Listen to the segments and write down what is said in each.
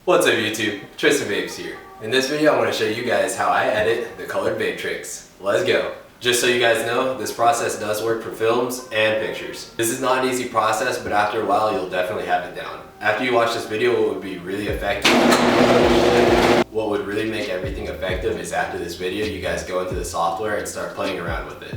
What's up YouTube? Tristan Vapes here. In this video I want to show you guys how I edit the colored vape tricks. Let's go. Just so you guys know, this process does work for films and pictures. This is not an easy process, but after a while you'll definitely have it down. After you watch this video, what would be really effective, what would really make everything effective is after this video you guys go into the software and start playing around with it.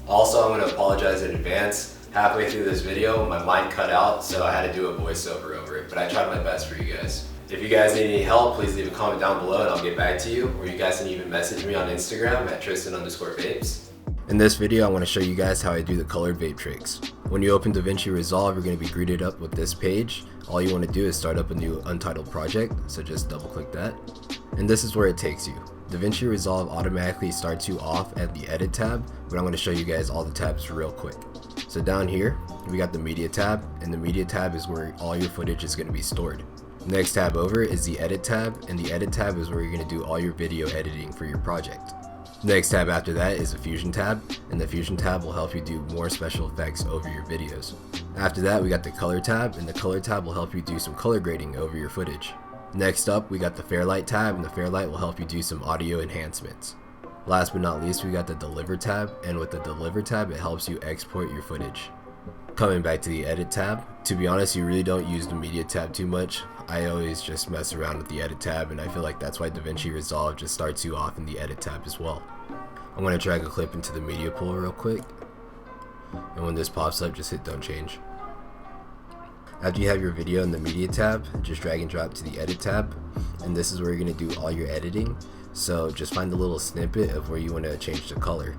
Also, I'm going to apologize in advance. Halfway through this video my mic cut out, so I had to do a voiceover over it, but I tried my best for you guys. If you guys need any help, please leave a comment down below and I'll get back to you, or you guys can even message me on Instagram at Tristan_vapes. In this video I want to show you guys how I do the colored vape tricks. When you open DaVinci Resolve, you're going to be greeted up with this page. All you want to do is start up a new Untitled project, so just double click that. And this is where it takes you. DaVinci Resolve automatically starts you off at the Edit tab, but I'm going to show you guys all the tabs real quick. So down here, we got the Media tab, and the Media tab is where all your footage is going to be stored. Next tab over is the Edit tab, and the Edit tab is where you're going to do all your video editing for your project. Next tab after that is the Fusion tab, and the Fusion tab will help you do more special effects over your videos. After that we got the Color tab, and the Color tab will help you do some color grading over your footage. Next up we got the Fairlight tab, and the Fairlight will help you do some audio enhancements. Last but not least we got the Deliver tab, and with the Deliver tab it helps you export your footage. Coming back to the Edit tab, to be honest you really don't use the Media tab too much. I always just mess around with the Edit tab, and I feel like that's why DaVinci Resolve just starts you off in the Edit tab as well. I'm going to drag a clip into the Media pool real quick, and when this pops up just hit Don't Change. After you have your video in the Media tab, just drag and drop to the Edit tab, and this is where you're going to do all your editing. So just find a little snippet of where you want to change the color.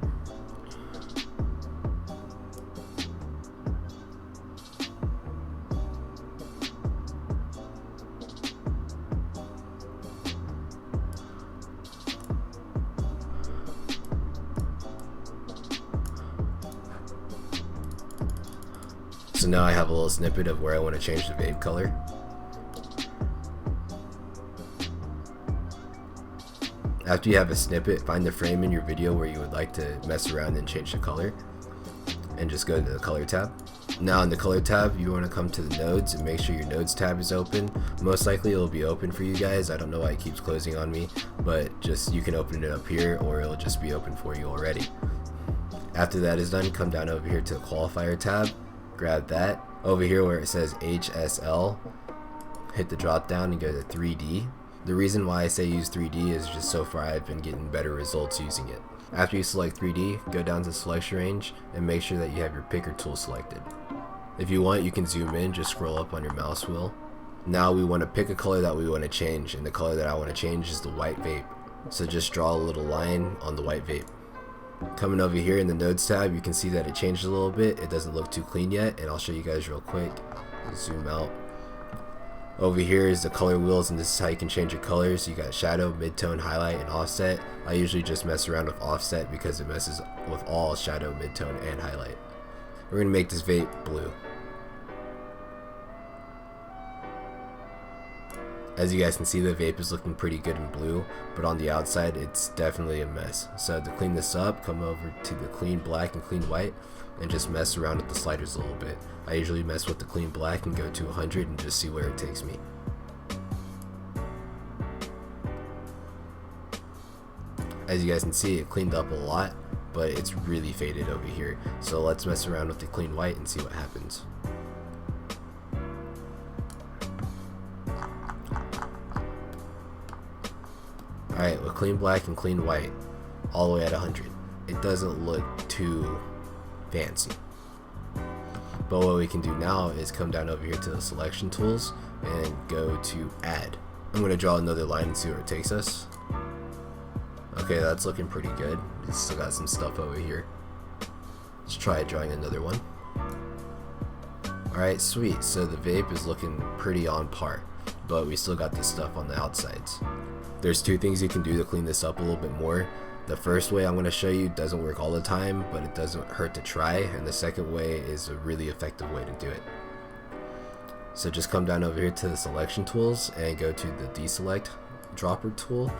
So now I have a little snippet of where I want to change the vape color. After you have a snippet, find the frame in your video where you would like to mess around and change the color, and just go to the Color tab. Now in the Color tab you want to come to the Nodes and make sure your Nodes tab is open. Most likely it will be open for you guys. I don't know why it keeps closing on me, but just you can open it up here or it'll just be open for you already. After that is done, come down over here to the Qualifier tab. Grab that. Over here where it says HSL, hit the drop down and go to 3D. The reason why I say use 3D is just so far I've been getting better results using it. After you select 3D, go down to selection range and make sure that you have your picker tool selected. If you want, you can zoom in, just scroll up on your mouse wheel. Now we want to pick a color that we want to change, and the color that I want to change is the white vape. So just draw a little line on the white vape. Coming over here in the Nodes tab, you can see that it changed a little bit. It doesn't look too clean yet, and I'll show you guys real quick. Zoom out. Over here is the color wheels, and this is how you can change your colors. You got shadow, midtone, highlight, and offset. I usually just mess around with offset because it messes with all shadow, midtone, and highlight. We're going to make this vape blue. As you guys can see, the vape is looking pretty good in blue, but on the outside it's definitely a mess. So to clean this up, come over to the clean black and clean white and just mess around with the sliders a little bit. I usually mess with the clean black and go to 100 and just see where it takes me. As you guys can see, it cleaned up a lot, but it's really faded over here. So let's mess around with the clean white and see what happens. Alright, with clean black and clean white, all the way at 100, it doesn't look too fancy. But what we can do now is come down over here to the selection tools and go to add. I'm going to draw another line and see where it takes us. Okay, that's looking pretty good. We still got some stuff over here. Let's try drawing another one. Alright, sweet. So the vape is looking pretty on par, but we still got this stuff on the outsides. There's two things you can do to clean this up a little bit more. The first way I'm going to show you doesn't work all the time, but it doesn't hurt to try, and the second way is a really effective way to do it. So just come down over here to the selection tools and go to the deselect dropper tool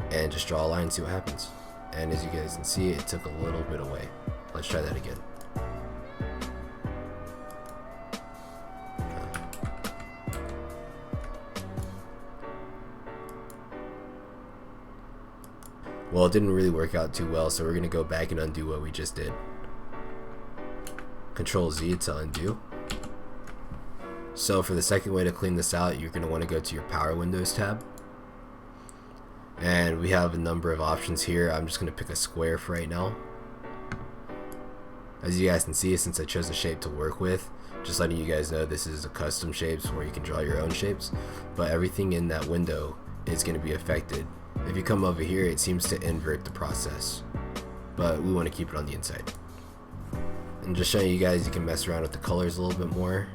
and just draw a line and see what happens. And as you guys can see, it took a little bit away. Let's try that again. Well, it didn't really work out too well, so we're gonna go back and undo what we just did. Control Z to undo. So for the second way to clean this out, you're gonna want to go to your Power Windows tab. And we have a number of options here. I'm just gonna pick a square for right now. As you guys can see, since I chose a shape to work with, just letting you guys know this is a custom shapes where you can draw your own shapes, but everything in that window is going to be affected. If you come over here, it seems to invert the process, but we want to keep it on the inside. And just showing you guys, you can mess around with the colors a little bit more,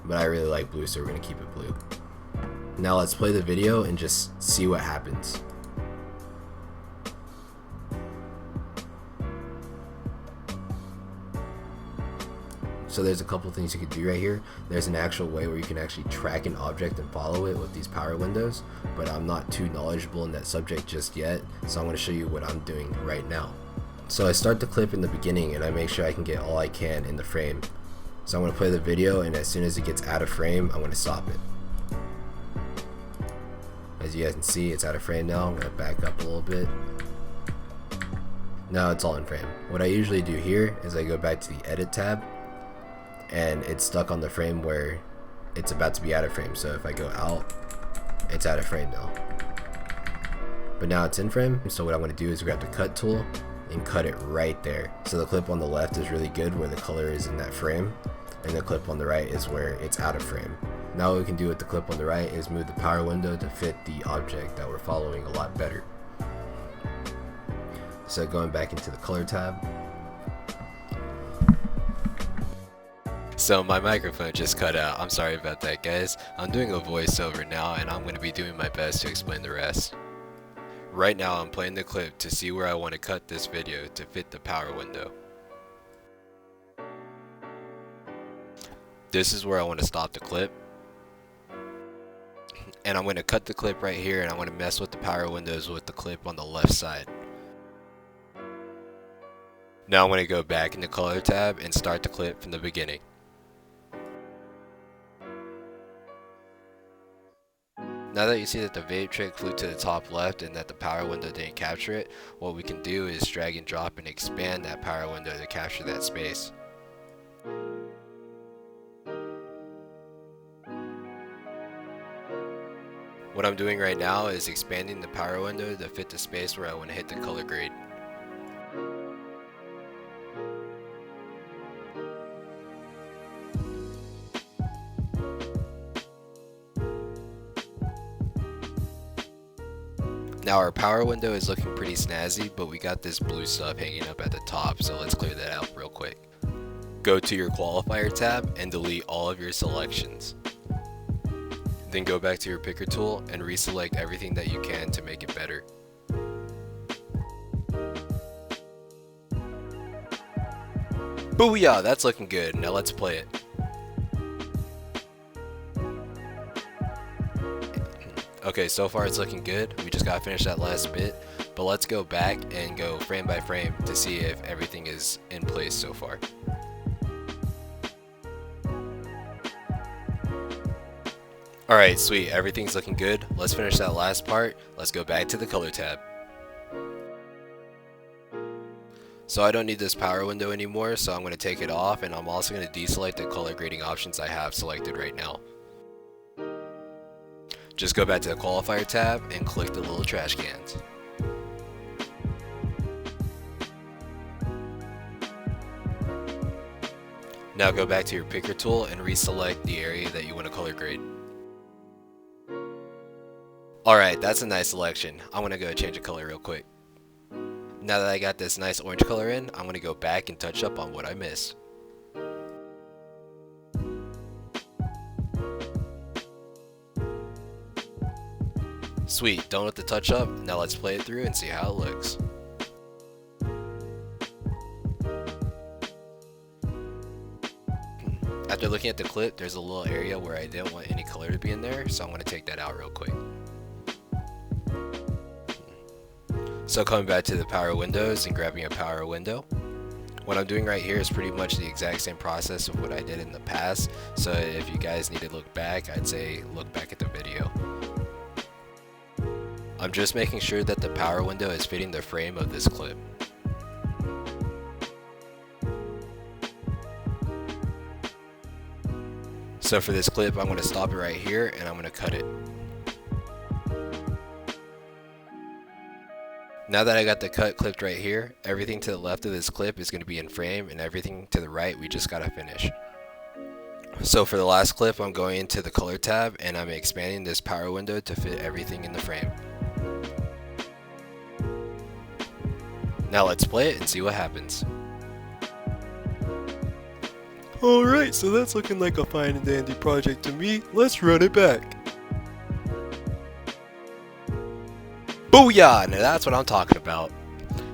but I really like blue, so we're going to keep it blue. Now let's play the video and just see what happens. So there's a couple things you could do right here. There's an actual way where you can actually track an object and follow it with these power windows, but I'm not too knowledgeable in that subject just yet, so I'm going to show you what I'm doing right now. So I start the clip in the beginning and I make sure I can get all I can in the frame. So I'm going to play the video, and as soon as it gets out of frame, I'm going to stop it. As you guys can see, it's out of frame now. I'm going to back up a little bit. Now it's all in frame. What I usually do here is I go back to the edit tab, and it's stuck on the frame where it's about to be out of frame. So if I go out, it's out of frame now. But now it's in frame, so what I want to do is grab the cut tool and cut it right there. So the clip on the left is really good where the color is in that frame, and the clip on the right is where it's out of frame. Now what we can do with the clip on the right is move the power window to fit the object that we're following a lot better. So going back into the color tab. So my microphone just cut out. I'm sorry about that, guys. I'm doing a voiceover now, and I'm going to be doing my best to explain the rest. Right now I'm playing the clip to see where I want to cut this video to fit the power window. This is where I want to stop the clip. And I'm going to cut the clip right here, and I'm going to mess with the power windows with the clip on the left side. Now I'm going to go back in the color tab and start the clip from the beginning. Now that you see that the vape trick flew to the top left and that the power window didn't capture it, what we can do is drag and drop and expand that power window to capture that space. What I'm doing right now is expanding the power window to fit the space where I want to hit the color grade. Now our power window is looking pretty snazzy, but we got this blue stuff hanging up at the top, so let's clear that out real quick. Go to your qualifier tab and delete all of your selections. Then go back to your picker tool and reselect everything that you can to make it better. Booyah, that's looking good. Now let's play it. Okay, so far it's looking good. We just gotta finish that last bit, but let's go back and go frame by frame to see if everything is in place so far. Alright, sweet, everything's looking good. Let's finish that last part. Let's go back to the color tab. So I don't need this power window anymore, so I'm going to take it off, and I'm also going to deselect the color grading options I have selected right now. Just go back to the qualifier tab and click the little trash cans. Now go back to your picker tool and reselect the area that you want to color grade. Alright, that's a nice selection. I'm going to go change the color real quick. Now that I got this nice orange color in, I'm going to go back and touch up on what I missed. Sweet, done with the touch up. Now let's play it through and see how it looks. After looking at the clip, there's a little area where I didn't want any color to be in there, so I'm going to take that out real quick. So coming back to the power windows and grabbing a power window. What I'm doing right here is pretty much the exact same process of what I did in the past, so if you guys need to look back, I'd say look back at the video. I'm just making sure that the power window is fitting the frame of this clip. So for this clip, I'm going to stop it right here and I'm going to cut it. Now that I got the cut clipped right here, everything to the left of this clip is going to be in frame, and everything to the right we just got to finish. So for the last clip, I'm going into the color tab and I'm expanding this power window to fit everything in the frame. Now let's play it and see what happens. Alright, so that's looking like a fine and dandy project to me. Let's run it back. Booyah! Now that's what I'm talking about.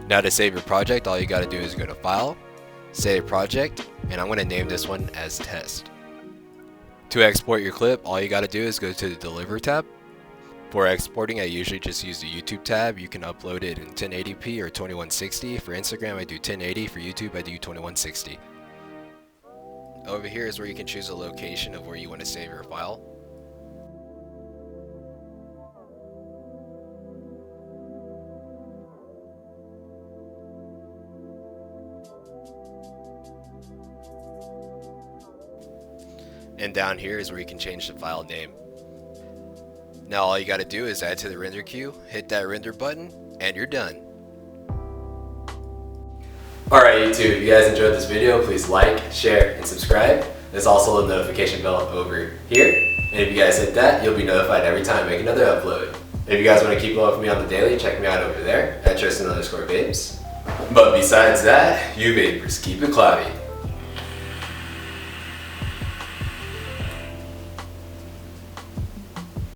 Now to save your project, all you gotta do is go to File, Save Project, and I'm gonna name this one as Test. To export your clip, all you gotta do is go to the Deliver tab. For exporting, I usually just use the YouTube tab. You can upload it in 1080p or 2160. For Instagram, I do 1080. For YouTube, I do 2160. Over here is where you can choose a location of where you want to save your file. And down here is where you can change the file name. Now all you got to do is add to the render queue, hit that render button, and you're done. Alright YouTube, if you guys enjoyed this video, please like, share, and subscribe. There's also a notification bell over here. And if you guys hit that, you'll be notified every time I make another upload. If you guys want to keep up with me on the daily, check me out over there at Tristan_vapes. But besides that, you vapers, keep it cloudy.